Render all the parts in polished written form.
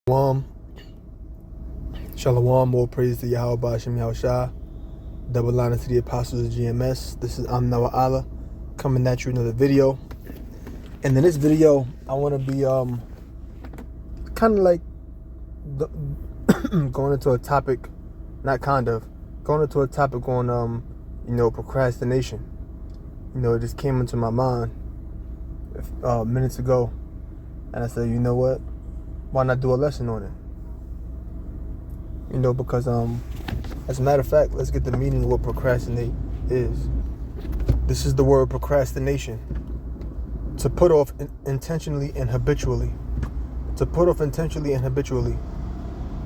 Shalom, Shalom, more praise to Yahweh Ba'Shem Yahushua. Double honor to the apostles of GMS. This is Noah Allah coming at you with another video. And in this video, I want to be kind of like going into a topic, going into a topic on procrastination. It just came into my mind minutes ago, and I said, you know what? Why not do a lesson on it? Because as a matter of fact, let's get the meaning of what procrastinate is. This is the word procrastination. To put off intentionally and habitually. To put off intentionally and habitually.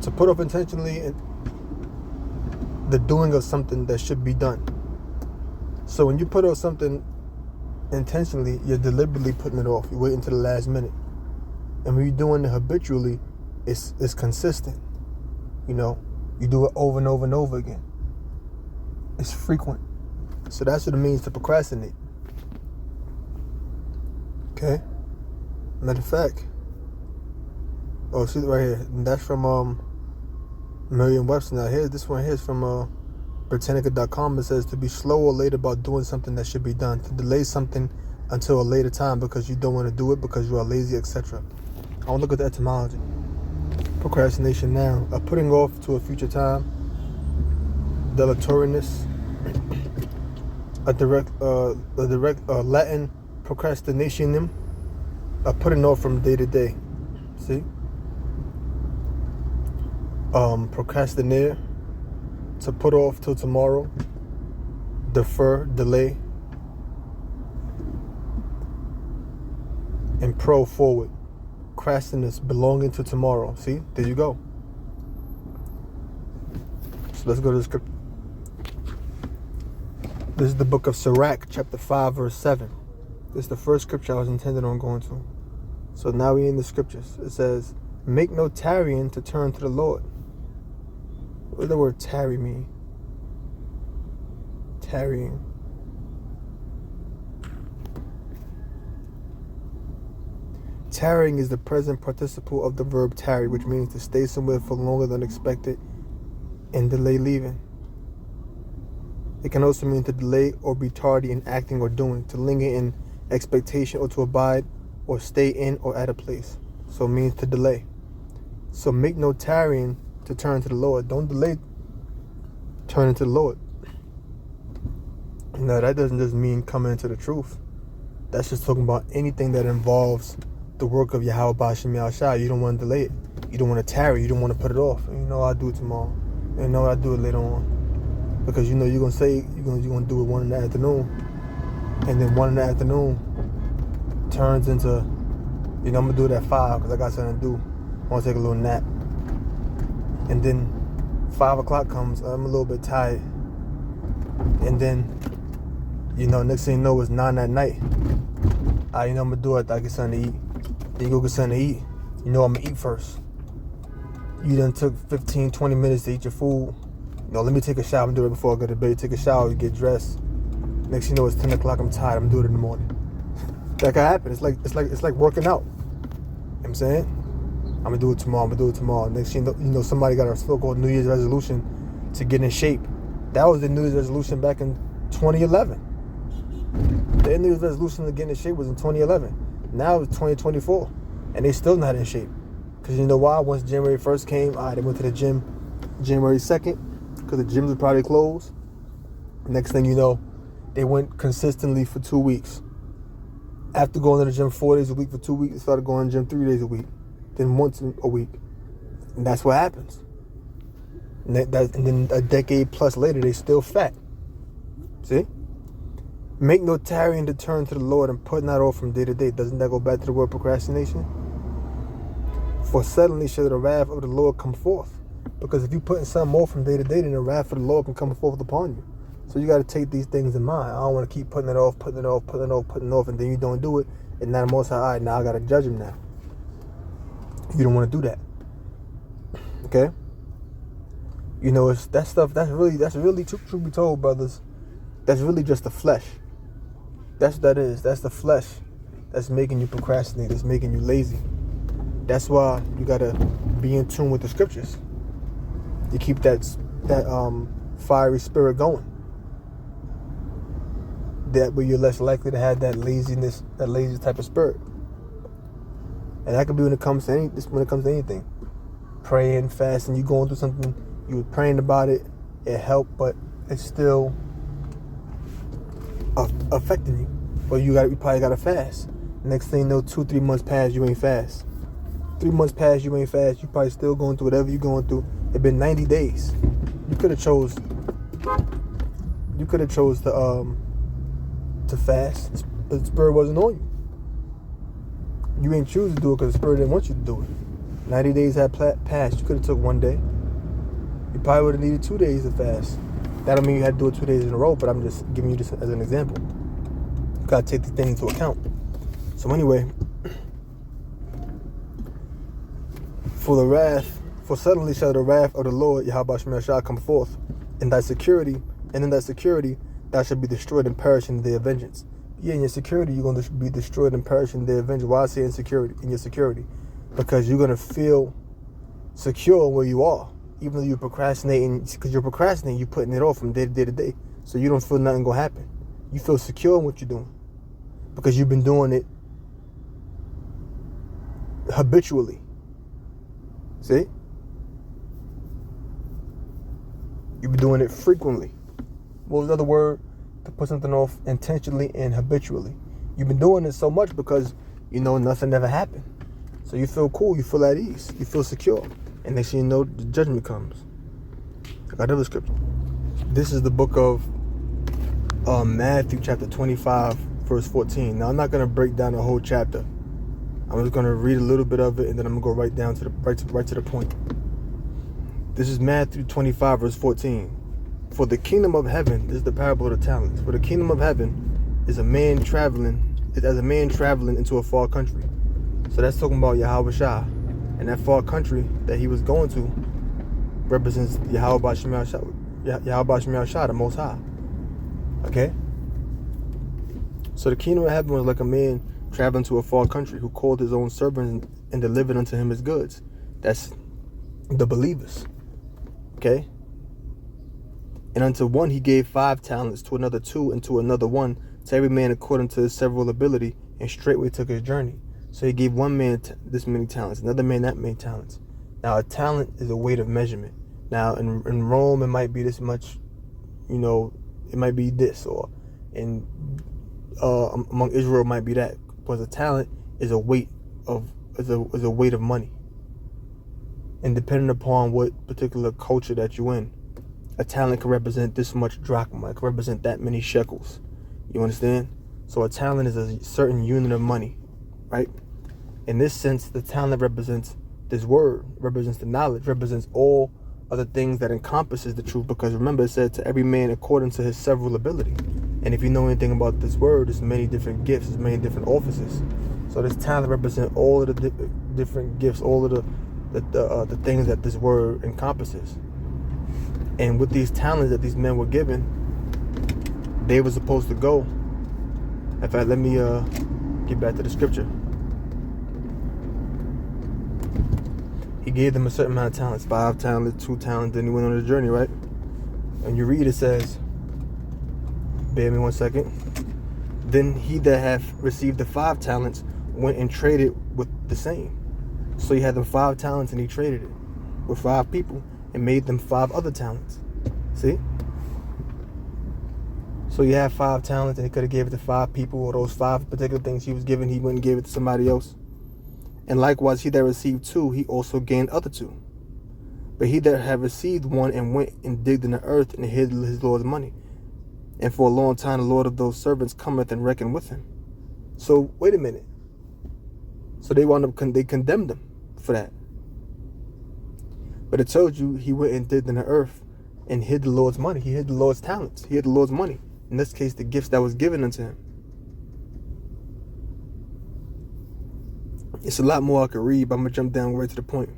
To put off intentionally the doing of something that should be done. So when you put off something intentionally, you're deliberately putting it off. You wait until the last minute. And when you're doing it habitually, it's consistent. You do it over and over and over again. It's frequent. So that's what it means to procrastinate. Okay? Matter of fact, see right here. That's from Merriam-Webster. Now this one here is from Britannica.com. It says to be slow or late about doing something that should be done. To delay something until a later time because you don't want to do it because you are lazy, etc. I want to look at the etymology. Procrastination now. A putting off to a future time. Dilatoriness. A direct Latin procrastinationem. A putting off from day to day. See? Procrastinate. To put off till tomorrow. Defer, delay. And forward. Crassiness, belonging to tomorrow. See, there you go. So let's go to the script. This is the book of Sirach, chapter 5, verse 7. This is the first scripture I was intended on going to. So now we're in the scriptures. It says, make no tarrying to turn to the Lord. What does the word tarry mean? Tarrying. Tarrying is the present participle of the verb tarry, which means to stay somewhere for longer than expected and delay leaving. It can also mean to delay or be tardy in acting or doing, to linger in expectation or to abide or stay in or at a place. So it means to delay. So make no tarrying to turn to the Lord. Don't delay turning to the Lord. Now that doesn't just mean coming into the truth. That's just talking about anything that involves the work of Yahweh Ba'Shem Yahushua. You don't want to delay it. You don't want to tarry. You don't want to put it off. I'll do it tomorrow. I'll do it later on. Because you're gonna say you're gonna do it 1 in the afternoon, and then 1 in the afternoon turns into I'm gonna do it at 5 because I got something to do. I want to take a little nap, and then 5 o'clock comes. I'm a little bit tired, and then next thing you know it's 9 at night. I'm gonna do it. I get something to eat. Then you go get something to eat. I'm gonna eat first. You done took 15-20 minutes to eat your food. Let me take a shower. I'm doing it before I go to bed. Take a shower, you get dressed. Next thing you know it's 10 o'clock. I'm tired. I'm doing it in the morning. That can happen. It's like working out. I'm saying? I'm gonna do it tomorrow. Next thing you know, somebody got a so-called New Year's resolution to get in shape. That was the New Year's resolution back in 2011. The New Year's resolution to get in shape was in 2011. Now it's 2024, and they still not in shape. Because you know why? Once January 1st came, they went to the gym January 2nd, because the gyms were probably closed. Next thing you know, they went consistently for 2 weeks. After going to the gym 4 days a week for 2 weeks, they started going to the gym 3 days a week, then once a week. And that's what happens. And then a decade plus later, they still fat. See? Make no tarrying to turn to the Lord and put not off from day to day. Doesn't that go back to the word procrastination? For suddenly shall the wrath of the Lord come forth. Because if you're putting something off from day to day, then the wrath of the Lord can come forth upon you. So you got to take these things in mind. I don't want to keep putting it off, and then you don't do it. And now the Most High, all right, now I got to judge him now. You don't want to do that. Okay? It's that stuff, that's really, truth be told, brothers, that's really just the flesh. That's what that is. That's the flesh that's making you procrastinate. That's making you lazy. That's why you gotta be in tune with the scriptures. You keep that fiery spirit going. That way you're less likely to have that lazy type of spirit. And that could be when it comes to anything. Praying, fasting, you going through something, you were praying about it, it helped, but it's still affecting you. Or you probably gotta fast. Next thing you know, 2-3 months pass, you ain't fast. 3 months pass, you ain't fast. You probably still going through whatever you're going through. It's been 90 days. You could have chose to fast, but the spirit wasn't on you. You ain't choose to do it because the spirit didn't want you to do it. 90 days had passed. You could have took 1 day. You probably would have needed 2 days to fast. That don't mean you had to do it 2 days in a row, but I'm just giving you this as an example. You gotta take the thing into account. So anyway, for suddenly shall the wrath of the Lord Yahweh shall come forth, and in that security thou shalt be destroyed and perish in their vengeance. Yeah, in your security you're going to be destroyed and perish in their vengeance. Why I say in your security? Because you're going to feel secure where you are, even though you're procrastinating. Because you're procrastinating, you're putting it off from day to day to day, so you don't feel nothing going to happen. You feel secure in what you're doing because you've been doing it habitually. See? You've been doing it frequently. What was the other word? To put something off intentionally and habitually. You've been doing it so much because you know nothing ever happened. So you feel cool, you feel at ease, you feel secure. And next thing you know, the judgment comes. I got another scripture. This is the book of Matthew chapter 25, verse 14. Now I'm not going to break down the whole chapter. I'm just going to read a little bit of it and then I'm going to go right down to the point. This is Matthew 25, verse 14. For the kingdom of heaven, this is the parable of the talents. For the kingdom of heaven is as a man traveling into a far country. So that's talking about Yahweh Shah. And that far country that he was going to represents Yahweh Shah, the Most High. Okay? So the kingdom of heaven was like a man traveling to a far country who called his own servants and delivered unto him his goods. That's the believers. Okay? And unto one he gave 5 talents, to another 2, and to another 1, to every man according to his several ability, and straightway took his journey. So he gave one man this many talents, another man that many talents. Now a talent is a weight of measurement. Now in Rome it might be this much, it might be this, or in among Israel it might be that. Because a talent is a weight of money. And depending upon what particular culture that you're in, a talent can represent this much drachma. It can represent that many shekels. You understand? So a talent is a certain unit of money, right? In this sense, the talent represents this word, represents the knowledge, represents all other things that encompasses the truth. Because remember, it said to every man according to his several ability. And if you know anything about this word, there's many different gifts, there's many different offices. So this talent represents all of the different gifts, all of the things that this word encompasses. And with these talents that these men were given, they were supposed to go. In fact, let me get back to the scripture. He gave them a certain amount of talents, 5 talents, 2 talents, then he went on the journey, right? And you read, it says, bear me 1 second. Then he that hath received the 5 talents went and traded with the same. So he had them 5 talents and he traded it with 5 people and made them 5 other talents. See? So you have 5 talents and he could have gave it to 5 people, or those 5 particular things he was given, he went and gave it to somebody else. And likewise, he that received 2, he also gained other 2. But he that had received 1 and went and digged in the earth and hid his Lord's money. And for a long time the Lord of those servants cometh and reckoned with him. So wait a minute. So they they condemned him for that. But it told you he went and digged in the earth and hid the Lord's money. He hid the Lord's talents. He hid the Lord's money. In this case, the gifts that was given unto him. It's a lot more I could read, but I'm going to jump down right to the point.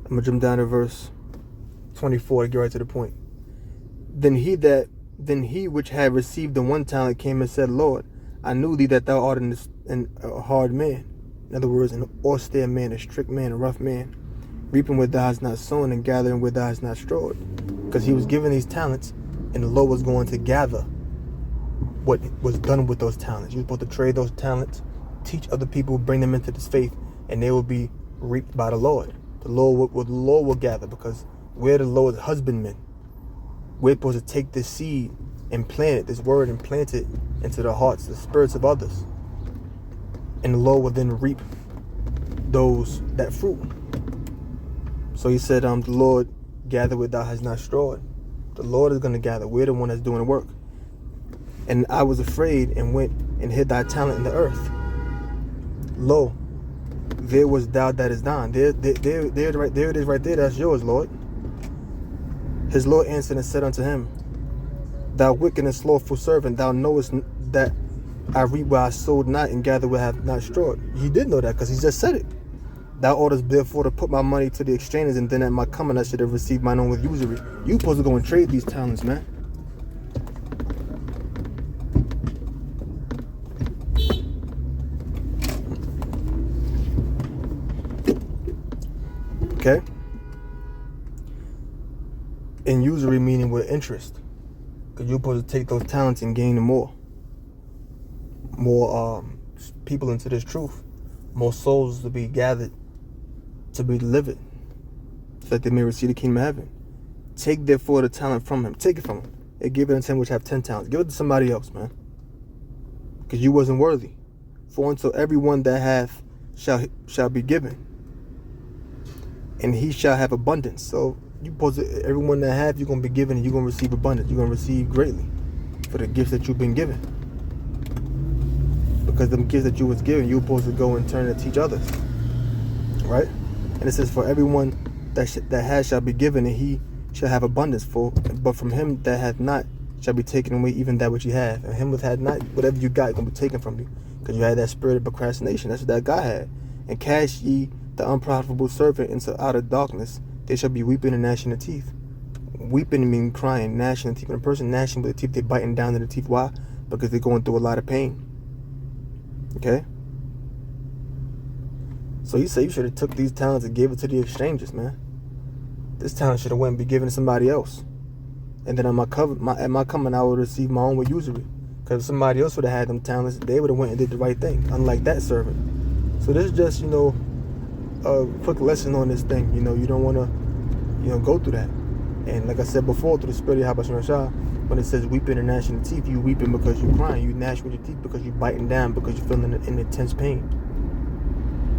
I'm going to jump down to verse 24 to get right to the point. Then he which had received the 1 talent came and said, Lord, I knew thee that thou art a hard man, In other words, an austere man, a strict man, a rough man, reaping where thou hast not sown and gathering where thou hast not strawed. Because he was given these talents, and the Lord was going to gather what was done with those talents. He was supposed to trade those talents, teach other people, bring them into this faith, and they will be reaped by the Lord. The Lord will gather, because we're the Lord's husbandmen. We're supposed to take this seed and plant it, this word, and plant it into the hearts, the spirits of others. And the Lord will then reap that fruit. So he said, the Lord gather where thou hast not strawed. The Lord is going to gather. We're the one that's doing the work. And I was afraid and went and hid thy talent in the earth. Lo, there was thou that is thine. There it is right there. That's yours, Lord. His Lord answered and said unto him, thou wicked and slothful servant, thou knowest that I reap where I sowed not and gather where I have not strawed. He did know that, because he just said it. Thou oughtest therefore to put my money to the exchanges, and then at my coming I should have received mine own with usury. You supposed to go and trade these talents, man. Okay? And usury meaning with interest. Because you're supposed to take those talents and gain more people into this truth, more souls to be gathered, to be delivered, so that they may receive the kingdom of heaven. Take therefore the talent from him. Take it from him and give it unto him which have 10 talents. Give it to somebody else, man, because you wasn't worthy. For unto everyone that hath shall be given, and he shall have abundance. So you supposed to, everyone that have, you're gonna be given, and you're gonna receive abundance. You're gonna receive greatly for the gifts that you've been given. Because the gifts that you was given, you're supposed to go and turn and teach others, right? And it says, for everyone that has shall be given, and he shall have abundance. But from him that hath not shall be taken away even that which he hath. And him that had not, whatever you got, is going to be taken from you, because you had that spirit of procrastination. That's what that guy had. And cast ye the unprofitable servant into outer darkness. They shall be weeping and gnashing of teeth. Weeping means crying, gnashing of teeth. When a person gnashing with the teeth, they're biting down to the teeth. Why? Because they're going through a lot of pain. Okay? So you say you should have took these talents and gave it to the exchanges, man. This talent should have went and be given to somebody else. And then at my coming, I would receive my own with usury. Because if somebody else would have had them talents, they would have went and did the right thing, unlike that servant. So this is just, a quick lesson on this thing. You don't want to, go through that. And like I said before, through the spirit of Habashah, when it says weeping and gnashing the teeth, you weeping because you're crying. You gnash with your teeth because you're biting down, because you're feeling an intense pain.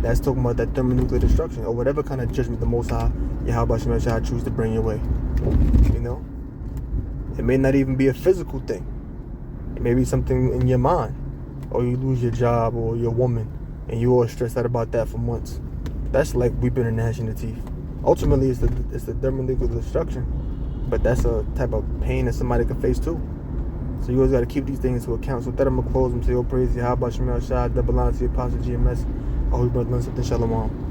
That's talking about that thermonuclear destruction, or whatever kind of judgment the Most High, Yahweh Shemashah, choose to bring your way. It may not even be a physical thing. It may be something in your mind, or you lose your job or your woman, and you're all stressed out about that for months. That's like weeping and gnashing the teeth. Ultimately, it's the thermonuclear destruction, but that's a type of pain that somebody can face too. So you always got to keep these things into account. So with that, I'm going to close and say, oh, praise Yahweh Shemashah, double honor to the Apostle GMS. I hope you learn something. Shalom.